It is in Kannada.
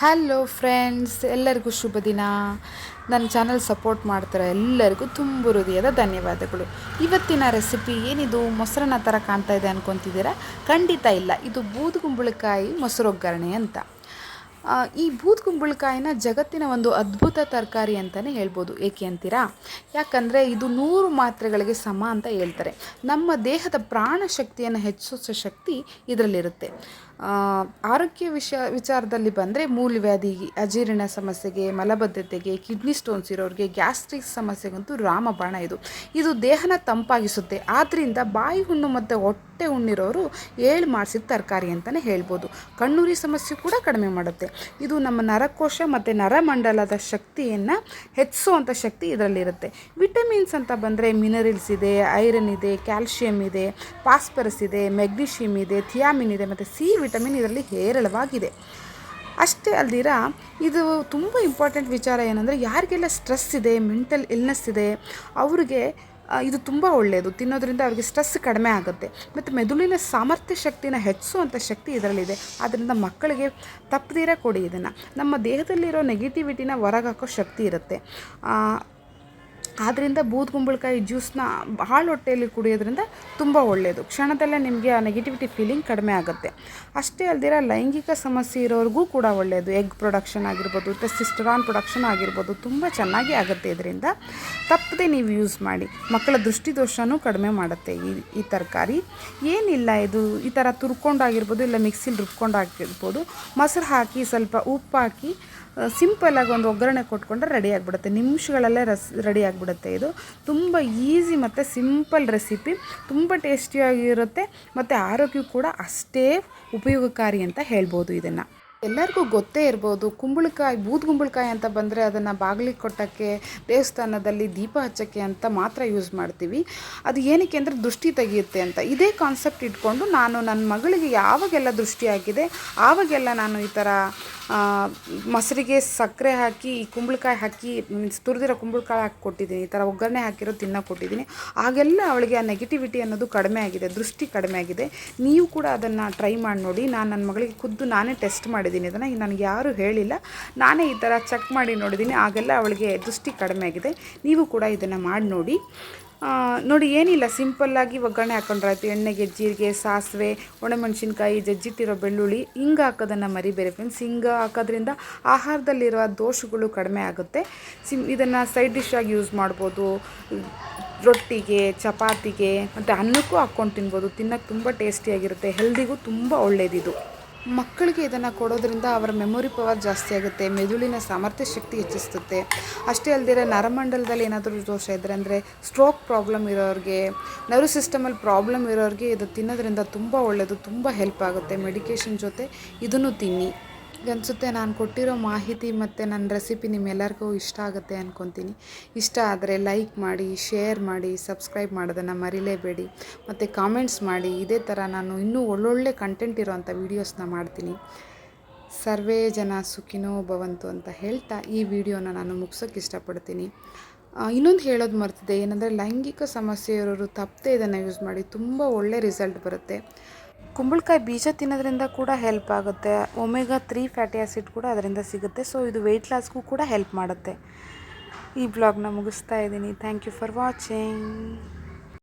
ಹಲೋ ಫ್ರೆಂಡ್ಸ್, ಎಲ್ಲರಿಗೂ ಶುಭ ದಿನ. ನನ್ನ ಚಾನಲ್ ಸಪೋರ್ಟ್ ಮಾಡ್ತಾರೆ ಎಲ್ಲರಿಗೂ ತುಂಬ ಹೃದಯದ ಧನ್ಯವಾದಗಳು. ಇವತ್ತಿನ ರೆಸಿಪಿ ಏನಿದು ಮೊಸರನ್ನ ಥರ ಕಾಣ್ತಾ ಇದೆ ಅಂದ್ಕೊತಿದ್ದೀರಾ? ಖಂಡಿತ ಇಲ್ಲ, ಇದು ಬೂದುಗುಂಬಳಕಾಯಿ ಮೊಸರೊಗ್ಗರಣೆ ಅಂತ. ಈ ಬೂದುಗುಂಬಳಕಾಯಿನ ಜಗತ್ತಿನ ಒಂದು ಅದ್ಭುತ ತರಕಾರಿ ಅಂತಲೇ ಹೇಳ್ಬೋದು. ಏಕೆ ಅಂತೀರಾ? ಯಾಕಂದರೆ ಇದು 100 ಮಾತ್ರೆಗಳಿಗೆ ಸಮ ಅಂತ ಹೇಳ್ತಾರೆ. ನಮ್ಮ ದೇಹದ ಪ್ರಾಣ ಶಕ್ತಿಯನ್ನು ಹೆಚ್ಚಿಸೋ ಶಕ್ತಿ ಇದರಲ್ಲಿರುತ್ತೆ. ಆರೋಗ್ಯ ವಿಚಾರದಲ್ಲಿ ಬಂದರೆ ಮೂಲವ್ಯಾಧಿ, ಅಜೀರ್ಣ ಸಮಸ್ಯೆಗೆ, ಮಲಬದ್ಧತೆಗೆ, ಕಿಡ್ನಿ ಸ್ಟೋನ್ಸ್ ಇರೋರಿಗೆ, ಗ್ಯಾಸ್ಟ್ರಿಕ್ ಸಮಸ್ಯೆಗಂತೂ ರಾಮಬಾಣ ಇದು ದೇಹನ ತಂಪಾಗಿಸುತ್ತೆ. ಆದ್ದರಿಂದ ಬಾಯಿ ಹುಣ್ಣು ಮತ್ತು ಹೊಟ್ಟೆ ಹುಣ್ಣಿರೋರು ಏಳು ಮಾಡಿಸಿದ ತರಕಾರಿ ಅಂತಲೇ ಹೇಳ್ಬೋದು. ಕಣ್ಣುರಿ ಸಮಸ್ಯೆ ಕೂಡ ಕಡಿಮೆ ಮಾಡುತ್ತೆ. ಇದು ನಮ್ಮ ನರಕೋಶ ಮತ್ತು ನರಮಂಡಲದ ಶಕ್ತಿಯನ್ನು ಹೆಚ್ಚಿಸುವಂಥ ಶಕ್ತಿ ಇದರಲ್ಲಿರುತ್ತೆ. ವಿಟಮಿನ್ಸ್ ಅಂತ ಬಂದರೆ ಮಿನರಲ್ಸ್ ಇದೆ, ಐರನ್ ಇದೆ, ಕ್ಯಾಲ್ಶಿಯಂ ಇದೆ, ಫಾಸ್ಫರಸ್ ಇದೆ, ಮೆಗ್ನೀಷಿಯಮ್ ಇದೆ, ಥಿಯಾಮಿನ್ ಇದೆ ಮತ್ತು ಸಿ ವಿಟಮಿನ್ ಇದರಲ್ಲಿ ಹೇರಳವಾಗಿದೆ. ಅಷ್ಟೇ ಅಲ್ದಿರ ಇದು ತುಂಬ ಇಂಪಾರ್ಟೆಂಟ್ ವಿಚಾರ ಏನಂದರೆ, ಯಾರಿಗೆಲ್ಲ ಸ್ಟ್ರೆಸ್ ಇದೆ, ಮೆಂಟಲ್ ಇಲ್ನೆಸ್ ಇದೆ, ಅವ್ರಿಗೆ ಇದು ತುಂಬ ಒಳ್ಳೆಯದು. ತಿನ್ನೋದ್ರಿಂದ ಅವ್ರಿಗೆ ಸ್ಟ್ರೆಸ್ ಕಡಿಮೆ ಆಗುತ್ತೆ ಮತ್ತು ಮೆದುಳಿನ ಸಾಮರ್ಥ್ಯ ಶಕ್ತಿನ ಹೆಚ್ಚಿಸುವಂಥ ಶಕ್ತಿ ಇದರಲ್ಲಿದೆ. ಆದ್ದರಿಂದ ಮಕ್ಕಳಿಗೆ ತಪ್ಪದಿರ ಕೊಡಿ. ಇದನ್ನು ನಮ್ಮ ದೇಹದಲ್ಲಿರೋ ನೆಗೆಟಿವಿಟಿನ ಹೊರಗೆ ಹಾಕೋ ಶಕ್ತಿ ಇರುತ್ತೆ. ಆದ್ದರಿಂದ ಬೂದುಗುಂಬಳಕಾಯಿ ಜ್ಯೂಸನ್ನ ಭಾಳ ಹೊಟ್ಟೆಯಲ್ಲಿ ಕುಡಿಯೋದ್ರಿಂದ ತುಂಬ ಒಳ್ಳೆಯದು. ಕ್ಷಣದಲ್ಲೇ ನಿಮಗೆ ಆ ನೆಗೆಟಿವಿಟಿ ಫೀಲಿಂಗ್ ಕಡಿಮೆ ಆಗುತ್ತೆ. ಅಷ್ಟೇ ಅಲ್ದಿರ ಲೈಂಗಿಕ ಸಮಸ್ಯೆ ಇರೋರಿಗೂ ಕೂಡ ಒಳ್ಳೆಯದು. ಎಗ್ ಪ್ರೊಡಕ್ಷನ್ ಆಗಿರ್ಬೋದು, ಟೆಸ್ಟೋಸ್ಟೆರಾನ್ ಪ್ರೊಡಕ್ಷನ್ ಆಗಿರ್ಬೋದು, ತುಂಬ ಚೆನ್ನಾಗಿ ಆಗುತ್ತೆ. ಇದರಿಂದ ತಪ್ಪದೆ ನೀವು ಯೂಸ್ ಮಾಡಿ. ಮಕ್ಕಳ ದೃಷ್ಟಿದೋಷನೂ ಕಡಿಮೆ ಮಾಡುತ್ತೆ ಈ ತರಕಾರಿ. ಏನಿಲ್ಲ, ಇದು ಈ ಥರ ತುರ್ಕೊಂಡಾಗಿರ್ಬೋದು, ಇಲ್ಲ ಮಿಕ್ಸಿಲಿ ರುಬ್ಕೊಂಡಾಗಿರ್ಬೋದು. ಮೊಸರು ಹಾಕಿ ಸ್ವಲ್ಪ ಉಪ್ಪು ಹಾಕಿ ಸಿಂಪಲ್ಲಾಗಿ ಒಂದು ಒಗ್ಗರಣೆ ಕೊಟ್ಕೊಂಡ್ರೆ ರೆಡಿ ಆಗಿಬಿಡುತ್ತೆ. ನಿಮಿಷಗಳಲ್ಲೇ ರೆಡಿ ಆಗಿಬಿಡುತ್ತೆ. ಇದು ತುಂಬ ಈಸಿ ಮತ್ತು ಸಿಂಪಲ್ ರೆಸಿಪಿ. ತುಂಬ ಟೇಸ್ಟಿಯಾಗಿರುತ್ತೆ ಮತ್ತು ಆರೋಗ್ಯಕ್ಕೂ ಕೂಡ ಅಷ್ಟೇ ಉಪಯೋಗಕಾರಿ ಅಂತ ಹೇಳ್ಬೋದು. ಇದನ್ನು ಎಲ್ಲರಿಗೂ ಗೊತ್ತೇ ಇರ್ಬೋದು. ಬೂದುಗುಂಬಳಕಾಯಿ ಅಂತ ಬಂದರೆ ಅದನ್ನು ಬಾಗಿಲಿಗೆ ಕೊಟ್ಟಕ್ಕೆ, ದೇವಸ್ಥಾನದಲ್ಲಿ ದೀಪ ಹಚ್ಚೋಕ್ಕೆ ಅಂತ ಮಾತ್ರ ಯೂಸ್ ಮಾಡ್ತೀವಿ. ಅದು ಏನಕ್ಕೆ ಅಂದರೆ ದೃಷ್ಟಿ ತೆಗೆಯುತ್ತೆ ಅಂತ. ಇದೇ ಕಾನ್ಸೆಪ್ಟ್ ಇಟ್ಕೊಂಡು ನಾನು ನನ್ನ ಮಗಳಿಗೆ ಯಾವಾಗೆಲ್ಲ ದೃಷ್ಟಿ ಆಗಿದೆ ಆವಾಗೆಲ್ಲ ನಾನು ಈ ಥರ ಮೊಸರಿಗೆ ಸಕ್ಕರೆ ಹಾಕಿ, ಈ ಕುಂಬಳಕಾಯಿ ಹಾಕಿ, ತುರಿದಿರೋ ಕುಂಬಳಕಾಯಿ ಹಾಕಿ ಕೊಟ್ಟಿದ್ದೀನಿ. ಈ ಥರ ಒಗ್ಗರಣೆ ಹಾಕಿರೋ ತಿನ್ನೋಕೆ ಕೊಟ್ಟಿದ್ದೀನಿ. ಆಗೆಲ್ಲ ಅವಳಿಗೆ ಆ ನೆಗೆಟಿವಿಟಿ ಅನ್ನೋದು ಕಡಿಮೆ ಆಗಿದೆ, ದೃಷ್ಟಿ ಕಡಿಮೆ ಆಗಿದೆ. ನೀವು ಕೂಡ ಅದನ್ನು ಟ್ರೈ ಮಾಡಿ ನೋಡಿ. ನಾನು ನನ್ನ ಮಗಳಿಗೆ ಖುದ್ದು ನಾನೇ ಟೆಸ್ಟ್ ಮಾಡಿದ್ದೀನಿ. ಇದನ್ನು ನನಗೆ ಯಾರೂ ಹೇಳಿಲ್ಲ, ನಾನೇ ಈ ಥರ ಚೆಕ್ ಮಾಡಿ ನೋಡಿದ್ದೀನಿ. ಆಗೆಲ್ಲ ಅವಳಿಗೆ ದೃಷ್ಟಿ ಕಡಿಮೆ ಆಗಿದೆ. ನೀವು ಕೂಡ ಇದನ್ನು ಮಾಡಿ ನೋಡಿ. ಏನಿಲ್ಲ, ಸಿಂಪಲ್ಲಾಗಿ ಒಗ್ಗರಣೆ ಹಾಕೊಂಡ್ರಾಯ್ತು. ಎಣ್ಣೆಗೆ ಜೀರಿಗೆ, ಸಾಸಿವೆ, ಒಣಮೆಣಸಿನ್ಕಾಯಿ, ಜಜ್ಜಿಟ್ಟಿರೋ ಬೆಳ್ಳುಳ್ಳಿ, ಹಿಂಗೆ ಹಾಕೋದನ್ನು ಮರಿಬೇಡಿ ಫ್ರೆಂಡ್ಸ್. ಹಿಂಗೆ ಹಾಕೋದ್ರಿಂದ ಆಹಾರದಲ್ಲಿರುವ ದೋಷಗಳು ಕಡಿಮೆ ಆಗುತ್ತೆ. ಇದನ್ನು ಸೈಡ್ ಡಿಶ್ ಆಗಿ ಯೂಸ್ ಮಾಡ್ಬೋದು. ರೊಟ್ಟಿಗೆ, ಚಪಾತಿಗೆ ಮತ್ತು ಅನ್ನಕ್ಕೂ ಹಾಕ್ಕೊಂಡು ತಿನ್ಬೋದು. ತಿನ್ನೋಕ್ಕೆ ತುಂಬ ಟೇಸ್ಟಿಯಾಗಿರುತ್ತೆ. ಹೆಲ್ದಿಗೂ ತುಂಬ ಒಳ್ಳೆಯದಿದು. ಮಕ್ಕಳಿಗೆ ಇದನ್ನು ಕೊಡೋದ್ರಿಂದ ಅವರ ಮೆಮೊರಿ ಪವರ್ ಜಾಸ್ತಿ ಆಗುತ್ತೆ, ಮೆದುಳಿನ ಸಾಮರ್ಥ್ಯ ಶಕ್ತಿ ಹೆಚ್ಚಿಸುತ್ತೆ. ಅಷ್ಟೇ ಅಲ್ಲದೆ ನರಮಂಡಲದಲ್ಲಿ ಏನಾದರೂ ದೋಷ ಇದ್ದರೆ, ಅಂದರೆ ಸ್ಟ್ರೋಕ್ ಪ್ರಾಬ್ಲಮ್ ಇರೋರಿಗೆ, ನರ್ವ್ ಸಿಸ್ಟಮಲ್ಲಿ ಪ್ರಾಬ್ಲಮ್ ಇರೋರಿಗೆ ಇದು ತಿನ್ನೋದ್ರಿಂದ ತುಂಬ ಒಳ್ಳೆಯದು, ತುಂಬ ಹೆಲ್ಪ್ ಆಗುತ್ತೆ. ಮೆಡಿಕೇಷನ್ ಜೊತೆ ಇದನ್ನು ತಿನ್ನಿ. ಅನಿಸುತ್ತೆ ನಾನು ಕೊಟ್ಟಿರೋ ಮಾಹಿತಿ ಮತ್ತು ನನ್ನ ರೆಸಿಪಿ ನಿಮ್ಮೆಲ್ಲರಿಗೂ ಇಷ್ಟ ಆಗುತ್ತೆ ಅಂದ್ಕೊತೀನಿ. ಇಷ್ಟ ಆದರೆ ಲೈಕ್ ಮಾಡಿ, ಶೇರ್ ಮಾಡಿ, ಸಬ್ಸ್ಕ್ರೈಬ್ ಮಾಡೋದನ್ನು ಮರಿಲೇಬೇಡಿ ಮತ್ತು ಕಾಮೆಂಟ್ಸ್ ಮಾಡಿ. ಇದೇ ಥರ ನಾನು ಇನ್ನೂ ಒಳ್ಳೊಳ್ಳೆ ಕಂಟೆಂಟ್ ಇರೋವಂಥ ವೀಡಿಯೋಸ್ನ ಮಾಡ್ತೀನಿ. ಸರ್ವೇ ಜನ ಸುಖಿನೋ ಭವಂತು ಅಂತ ಹೇಳ್ತಾ ಈ ವಿಡಿಯೋನ ನಾನು ಮುಗಿಸೋಕ್ಕೆ ಇಷ್ಟಪಡ್ತೀನಿ. ಇನ್ನೊಂದು ಹೇಳೋದು ಮರ್ತಿದೆ, ಏನಂದರೆ ಲೈಂಗಿಕ ಸಮಸ್ಯೆ ಇರೋರು ತಪ್ಪದೆ ಇದನ್ನು ಯೂಸ್ ಮಾಡಿ, ತುಂಬ ಒಳ್ಳೆ ರಿಸಲ್ಟ್ ಬರುತ್ತೆ. ಕುಂಬಳಕಾಯಿ ಬೀಜ ತಿನ್ನೋದ್ರಿಂದ ಕೂಡ ಹೆಲ್ಪ್ ಆಗುತ್ತೆ. ಒಮೆಗಾ 3 ಫ್ಯಾಟಿ ಆ್ಯಸಿಡ್ ಕೂಡ ಅದರಿಂದ ಸಿಗುತ್ತೆ. ಸೊ ಇದು ವೆಯ್ಟ್ ಲಾಸ್ಗೂ ಕೂಡ ಹೆಲ್ಪ್ ಮಾಡುತ್ತೆ. ಈ ಬ್ಲಾಗ್ನ ಮುಗಿಸ್ತಾ ಇದ್ದೀನಿ. Thank you for watching.